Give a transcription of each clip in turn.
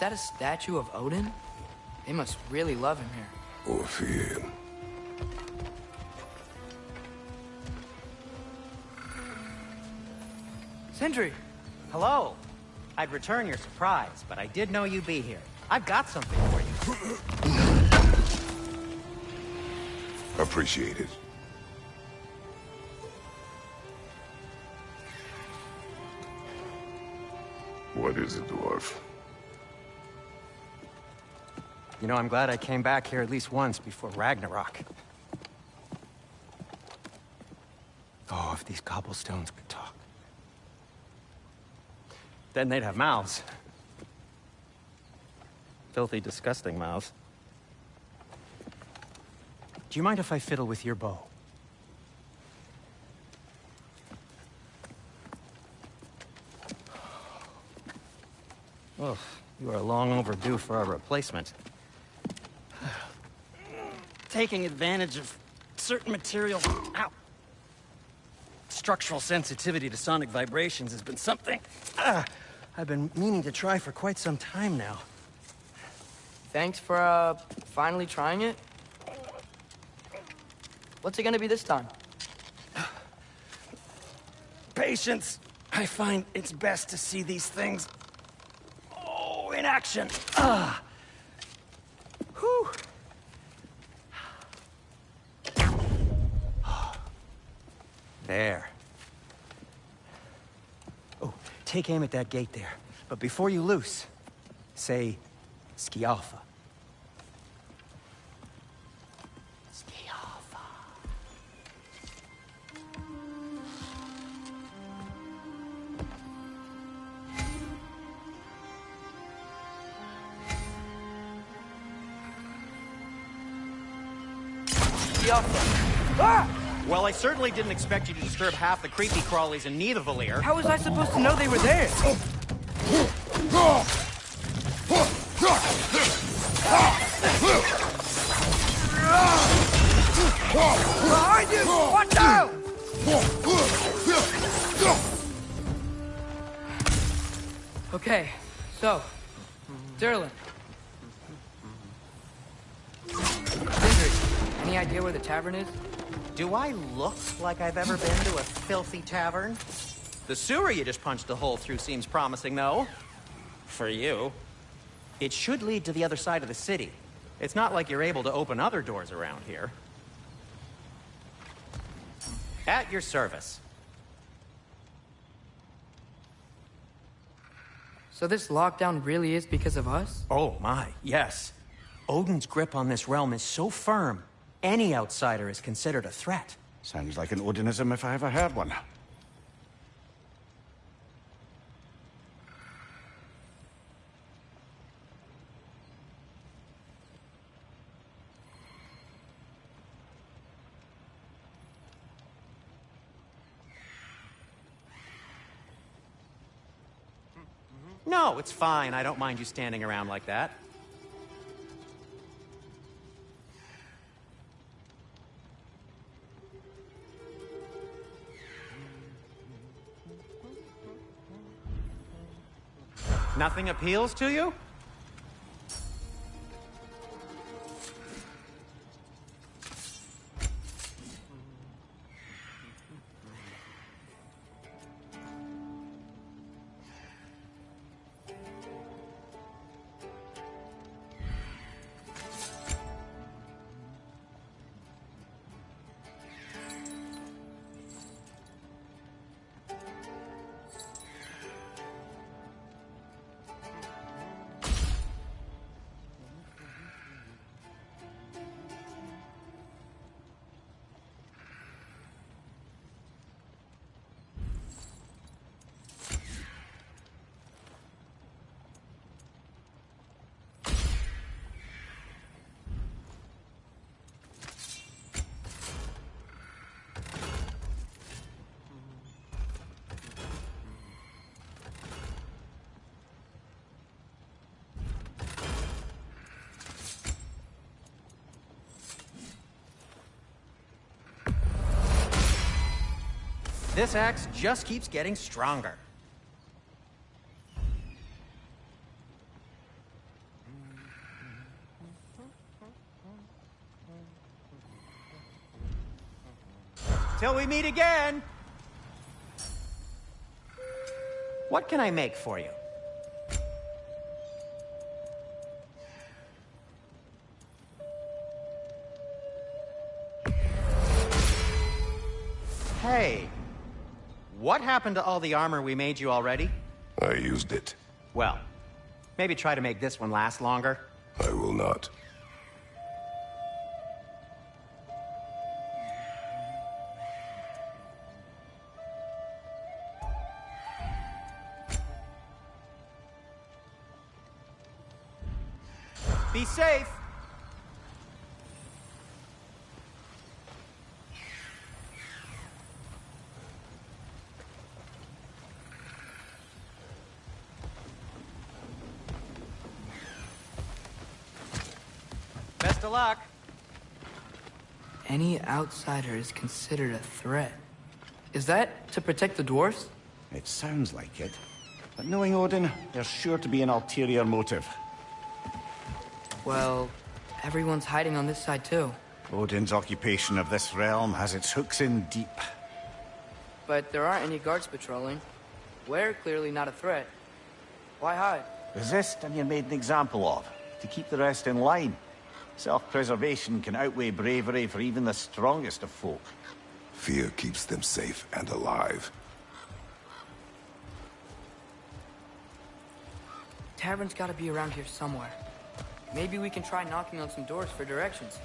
that a statue of Odin? They must really love him here. Or fear him. Sindri! Hello. I'd return your surprise, but I did know you'd be here. I've got something for you. Appreciate it. What is it, dwarf? You know, I'm glad I came back here at least once before Ragnarok. Oh, if these cobblestones could talk. Then they'd have mouths. Filthy, disgusting mouths. Do you mind if I fiddle with your bow? Oh, you are long overdue for a replacement. Taking advantage of certain materials. Ow. Structural sensitivity to sonic vibrations has been something I've been meaning to try for quite some time now. Thanks for, finally trying it. What's it gonna be this time? Patience. I find it's best to see these things, in action. Whew. There. Oh, take aim at that gate there. But before you loose, say, Skialfa. Skialfa. Ah! Well, I certainly didn't expect you to disturb half the creepy crawlies in Nidavellir. How was I supposed to know they were there? Behind you! Watch out! Okay, so, Durlin. Sindri, any idea where the tavern is? Do I look like I've ever been to a filthy tavern? The sewer you just punched a hole through seems promising, though. For you. It should lead to the other side of the city. It's not like you're able to open other doors around here. At your service. So this lockdown really is because of us? Oh my, yes. Odin's grip on this realm is so firm, any outsider is considered a threat. Sounds like an Odinism if I ever heard one. No, it's fine. I don't mind you standing around like that. Nothing appeals to you? This axe just keeps getting stronger. Till we meet again! What can I make for you? Hey, what happened to all the armor we made you already? I used it. Well, maybe try to make this one last longer. I will not. Be safe! Best of luck! Any outsider is considered a threat. Is that to protect the dwarves? It sounds like it. But knowing Odin, there's sure to be an ulterior motive. Well, everyone's hiding on this side too. Odin's occupation of this realm has its hooks in deep. But there aren't any guards patrolling. We're clearly not a threat. Why hide? Resist and you're made an example of, to keep the rest in line. Self-preservation can outweigh bravery for even the strongest of folk. Fear keeps them safe and alive. Tavern's gotta be around here somewhere. Maybe we can try knocking on some doors for directions.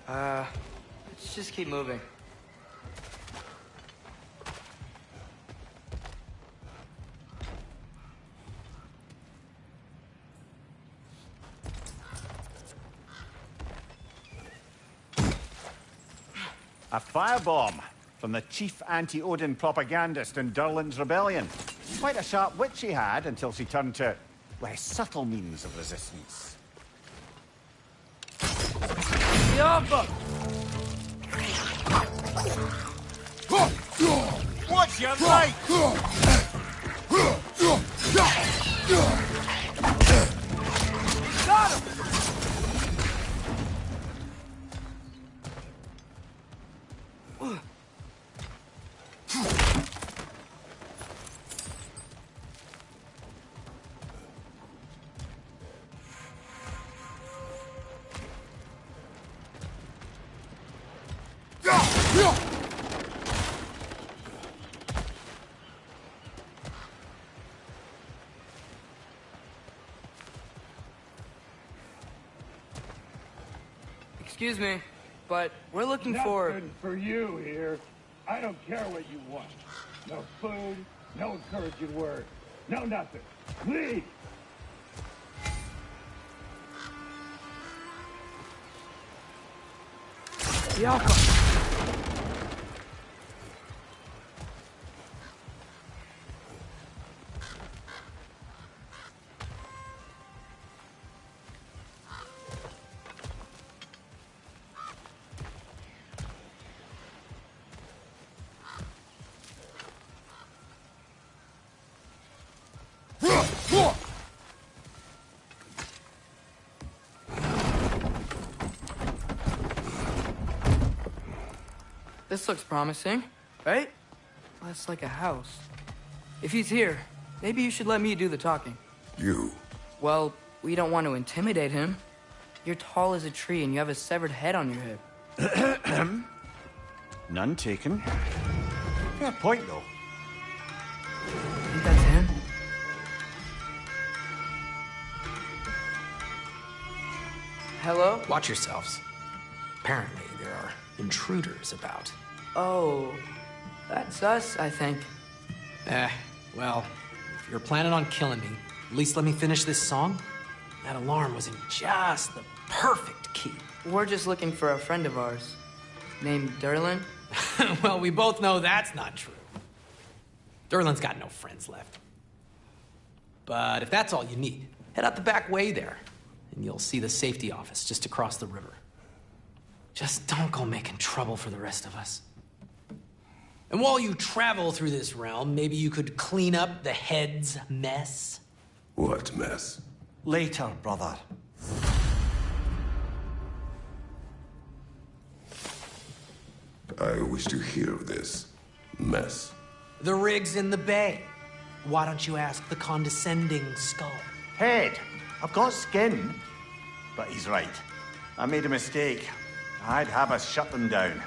Let's just keep moving. A firebomb from the chief anti-Odin propagandist in Durlin's rebellion. Quite a sharp wit she had until she turned to less subtle means of resistance. Bianca! Watch your right! Got him! Excuse me, but we're looking for... Nothing for you here. I don't care what you want. No food, no encouraging word, no nothing. Leave! Bianca! This looks promising, right? That's like a house. If he's here, maybe you should let me do the talking. You. Well, we don't want to intimidate him. You're tall as a tree and you have a severed head on your head. None taken. Fair point, though. Think that's him? Hello? Watch yourselves. Apparently, there are intruders about. Oh, that's us, I think. Well, if you're planning on killing me, at least let me finish this song. That alarm was in just the perfect key. We're just looking for a friend of ours, named Durlin. Well, we both know that's not true. Durlin's got no friends left. But if that's all you need, head out the back way there, and you'll see the safety office just across the river. Just don't go making trouble for the rest of us. And while you travel through this realm, maybe you could clean up the head's mess? What mess? Later, brother. I wish to hear of this mess. The rig's in the bay. Why don't you ask the condescending skull? Head, I've got skin. But he's right. I made a mistake. I'd have us shut them down.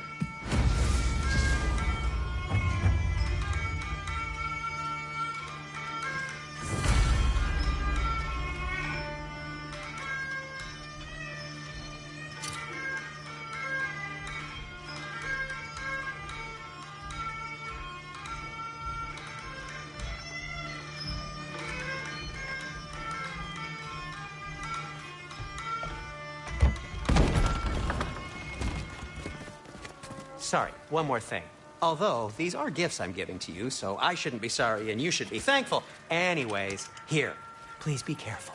Sorry, one more thing. Although, these are gifts I'm giving to you, so I shouldn't be sorry and you should be thankful. Anyways, here, please be careful.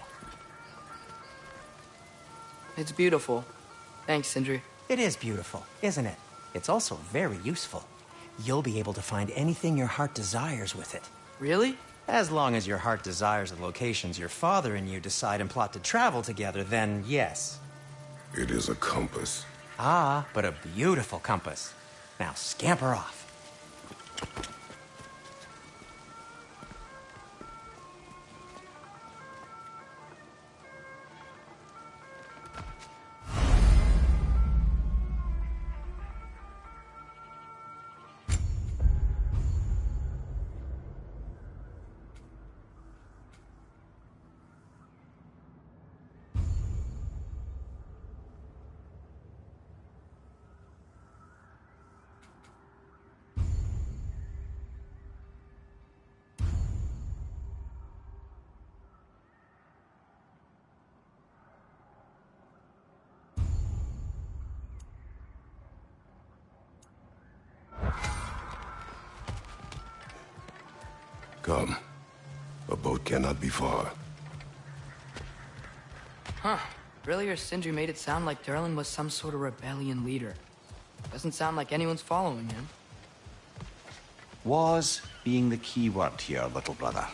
It's beautiful. Thanks, Sindri. It is beautiful, isn't it? It's also very useful. You'll be able to find anything your heart desires with it. Really? As long as your heart desires the locations your father and you decide and plot to travel together, then yes. It is a compass. Ah, but a beautiful compass. Now scamper off. Come. A boat cannot be far. Huh. Earlier, Sindri made it sound like Durlin was some sort of rebellion leader. Doesn't sound like anyone's following him. Was being the key word here, little brother.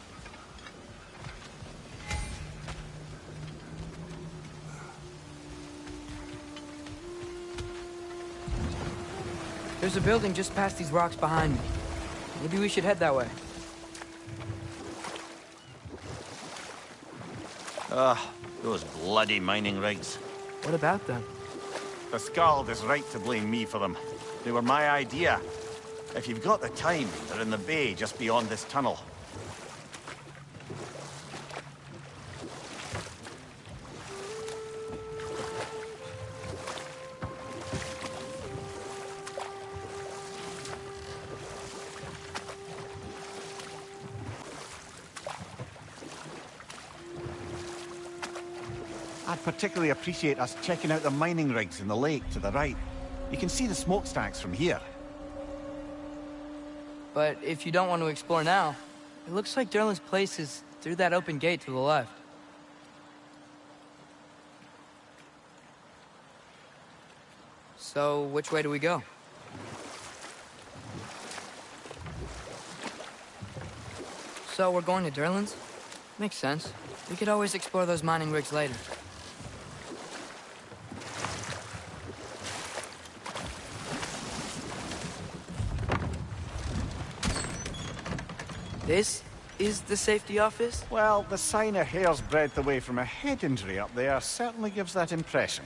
There's a building just past these rocks behind me. Maybe we should head that way. Those bloody mining rigs. What about them? The Skald is right to blame me for them. They were my idea. If you've got the time, they're in the bay just beyond this tunnel. I'd particularly appreciate us checking out the mining rigs in the lake to the right. You can see the smokestacks from here. But if you don't want to explore now, it looks like Durlin's place is through that open gate to the left. So, which way do we go? So, we're going to Durlin's? Makes sense. We could always explore those mining rigs later. This is the safety office? Well, the sign a hair's breadth away from a head injury up there certainly gives that impression.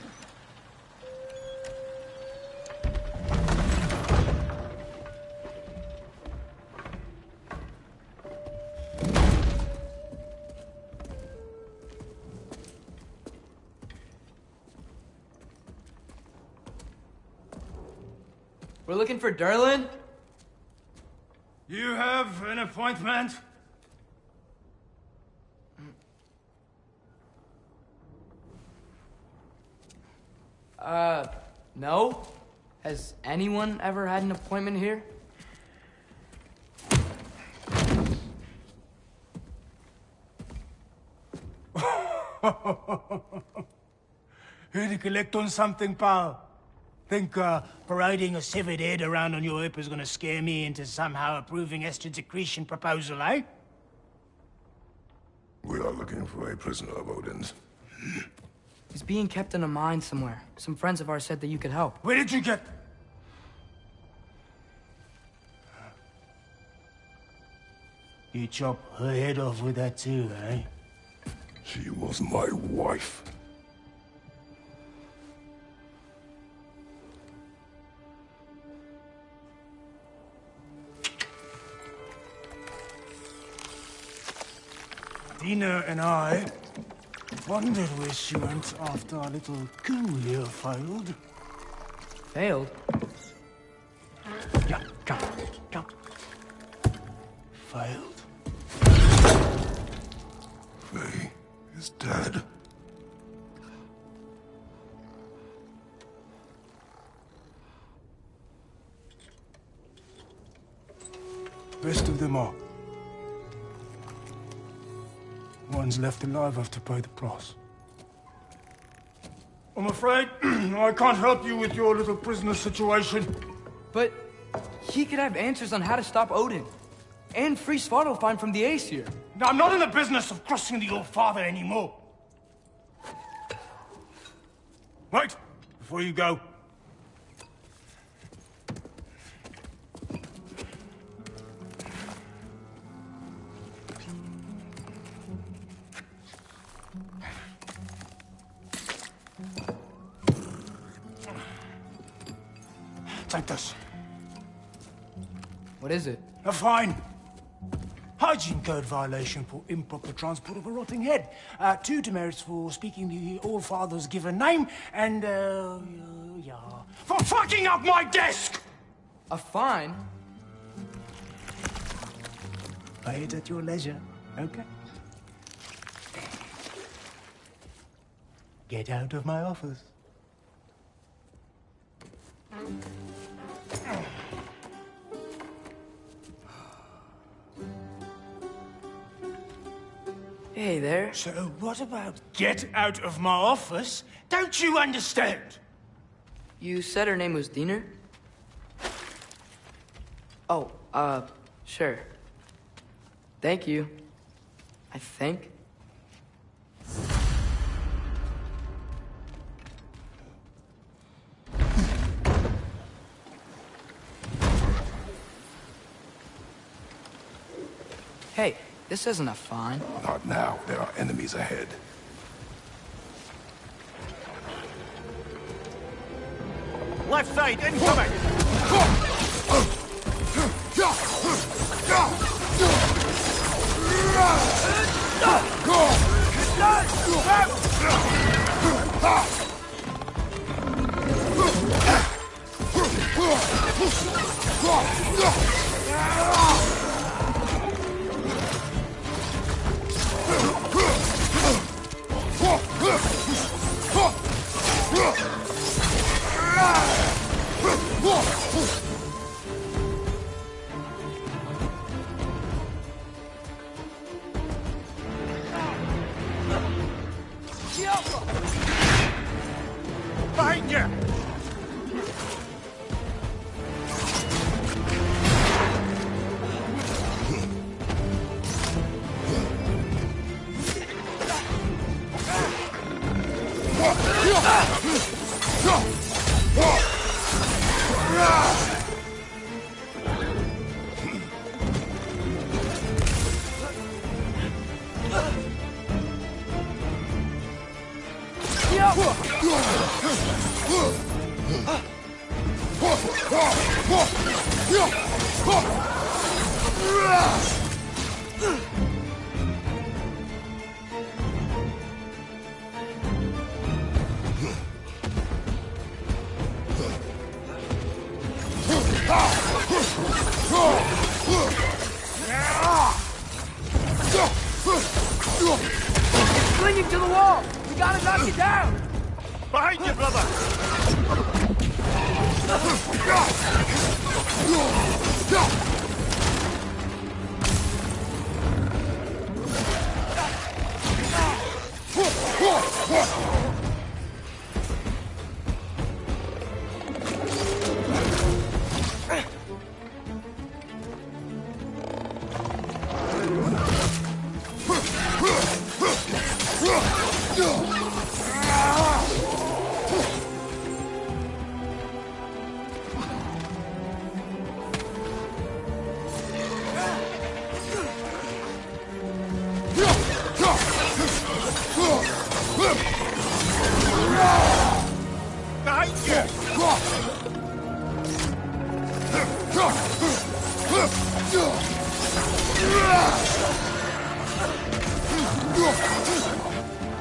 We're looking for Durlin? You have an appointment? No. Has anyone ever had an appointment here? Here to collect on something, pal. Think parading a severed head around on your hip is gonna scare me into somehow approving Esther's accretion proposal, eh? We are looking for a prisoner of Odin's. He's being kept in a mine somewhere. Some friends of ours said that you could help. Where did you get... You chop her head off with that too, eh? She was my wife. Dina and I wondered where she went after our little coup here failed. Failed? Yeah, come. Failed. Faye is dead. Rest of them are. One's left alive have to pay the price. I'm afraid I can't help you with your little prisoner situation. But he could have answers on how to stop Odin. And free Svartalfheim from the Aesir. I'm not in the business of crossing the old father anymore. Wait, before you go. Take this. What is it? A fine. Hygiene code violation for improper transport of a rotting head. 2 demerits for speaking the All-Father's given name, and, yeah... for fucking up my desk! A fine? Pay it at your leisure, okay? Get out of my office. Hey there. So what about get out of my office? Don't you understand? You said her name was Diener? Oh, sure. Thank you. I think. Hey, this isn't a fine. Not now. There are enemies ahead. Left side, incoming! Behind you! It's clinging to the wall! We gotta knock it down! Behind you, brother!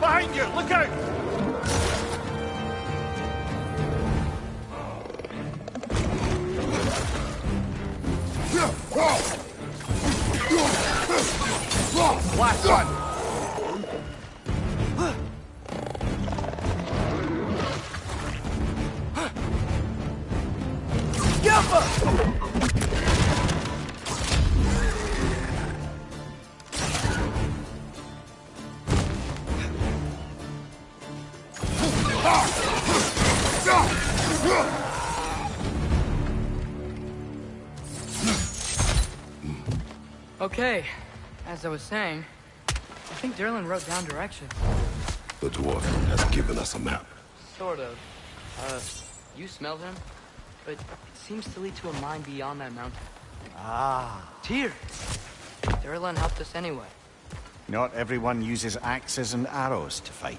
Behind you! Look out! Last one! Okay, as I was saying, I think Derlin wrote down directions. The dwarf has given us a map. Sort of. You smelled him? But it seems to lead to a mine beyond that mountain. Ah. Tyr! Derlin helped us anyway. Not everyone uses axes and arrows to fight.